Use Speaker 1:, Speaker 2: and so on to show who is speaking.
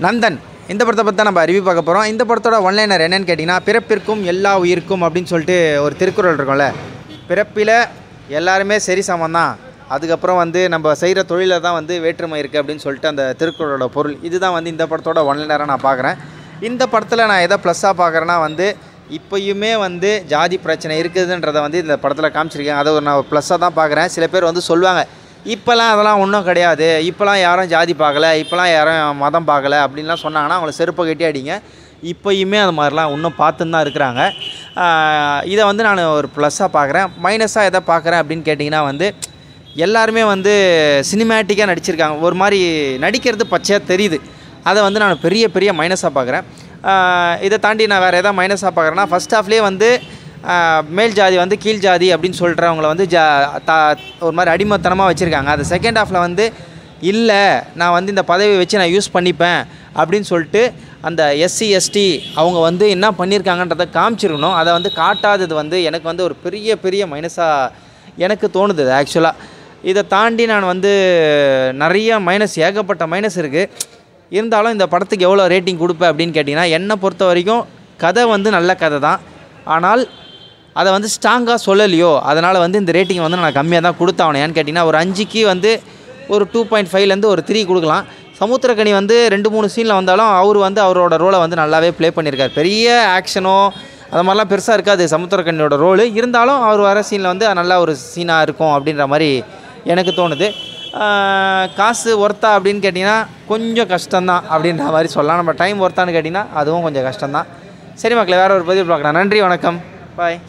Speaker 1: நந்தன் இந்த படத்தை பற்றி தான் நம்ம ரிவ்யூ பார்க்க போகிறோம். இந்த படத்தோட ஒன்லைனர் என்னென்னு கேட்டிங்கன்னா, பிறப்பிற்கும் எல்லா உயிருக்கும் அப்படின்னு சொல்லிட்டு ஒரு திருக்குறள் இருக்கும்ல. பிறப்பில் எல்லாருமே சரி சமம் தான், அதுக்கப்புறம் நம்ம செய்கிற தொழிலில் தான் வேற்றுமை இருக்குது அப்படின்னு சொல்லிட்டு அந்த திருக்குறளோட பொருள். இதுதான் இந்த படத்தோட ஒன்லைனராக நான் பார்க்குறேன். இந்த படத்தில் நான் எதை ப்ளஸ்ஸாக பார்க்குறேன்னா இப்போயுமே ஜாதி பிரச்சனை இருக்குதுன்றதை இந்த படத்தில் காமிச்சிருக்கேன். அதை நான் ப்ளஸ்ஸாக தான் பார்க்குறேன். சில பேர் சொல்லுவாங்க, இப்போலாம் அதெல்லாம் ஒன்றும் கிடையாது, இப்போலாம் யாரும் ஜாதி பார்க்கல, இப்போலாம் யாரும் மதம் பார்க்கல அப்படின்லாம் சொன்னாங்கன்னா அவங்கள செருப்பை கட்டி அடிங்க. இப்போயுமே அது மாதிரிலாம் இன்னும் பார்த்துன்னு தான் இருக்கிறாங்க. இதை நான் ஒரு ப்ளஸ்ஸாக பார்க்குறேன். மைனஸாக எதை பார்க்குறேன் அப்படின்னு கேட்டிங்கன்னா எல்லாருமே சினிமேட்டிக்காக நடிச்சிருக்காங்க. ஒரு மாதிரி நடிக்கிறது பச்சையாக தெரியுது. அதை நான் பெரிய பெரிய மைனஸாக பார்க்குறேன். இதை தாண்டி நான் வேறு எதாவது மைனஸாக பார்க்குறேன்னா, ஃபஸ்ட் ஹாஃப்லேயே மேல் ஜாதி கீழ் ஜாதி அப்படின்னு சொல்கிறவங்கள ஒரு மாதிரி அடிமைத்தனமாக வச்சுருக்காங்க. அது செகண்ட் ஹாஃபில் இல்லை, நான் இந்த பதவியை வச்சு நான் யூஸ் பண்ணிப்பேன் அப்படின்னு சொல்லிட்டு அந்த எஸ்சி எஸ்டி அவங்க என்ன பண்ணியிருக்காங்கன்றதை காமிச்சிருக்கணும். அதை காட்டாதது எனக்கு ஒரு பெரிய பெரிய மைனஸாக எனக்கு தோணுது ஆக்சுவலாக. இதை தாண்டி நான் நிறைய மைனஸ், ஏகப்பட்ட மைனஸ் இருக்குது. இருந்தாலும் இந்த படத்துக்கு எவ்வளோ ரேட்டிங் கொடுப்பேன் அப்படின்னு கேட்டிங்கன்னா, என்னை பொறுத்த வரைக்கும் கதை நல்ல கதை தான். ஆனால் அதை ஸ்ட்ராங்காக சொல்லலையோ, அதனால் இந்த ரேட்டிங் நான் கம்மியாக தான் கொடுத்தாகணும். ஏன்னு கேட்டிங்கன்னா, ஒரு 5க்கு ஒரு 2.5லேருந்து ஒரு 3 கொடுக்கலாம். சமுத்திரக்கனி 2-3 சீனில் வந்தாலும் அவர் அவரோட ரோலை நல்லாவே ப்ளே பண்ணியிருக்கார். பெரிய ஆக்ஷனோ அது மாதிரிலாம் பெருசாக இருக்காது சமுத்திரக்கனியோட ரோலு. இருந்தாலும் அவர் வர சீனில் நல்ல ஒரு சீனாக இருக்கும் அப்படின்ற மாதிரி எனக்கு தோணுது. காசு ஒர்த்தா அப்படின்னு கேட்டிங்கன்னா கொஞ்சம் கஷ்டம்தான் அப்படின்ற மாதிரி சொல்லலாம். நம்ம டைம் ஒர்த்தான்னு கேட்டிங்கன்னா அதுவும் கொஞ்சம் கஷ்டம்தான். சரி மக்களே, வேறு ஒரு பதிவு பார்க்கலாம். நன்றி, வணக்கம், பாய்.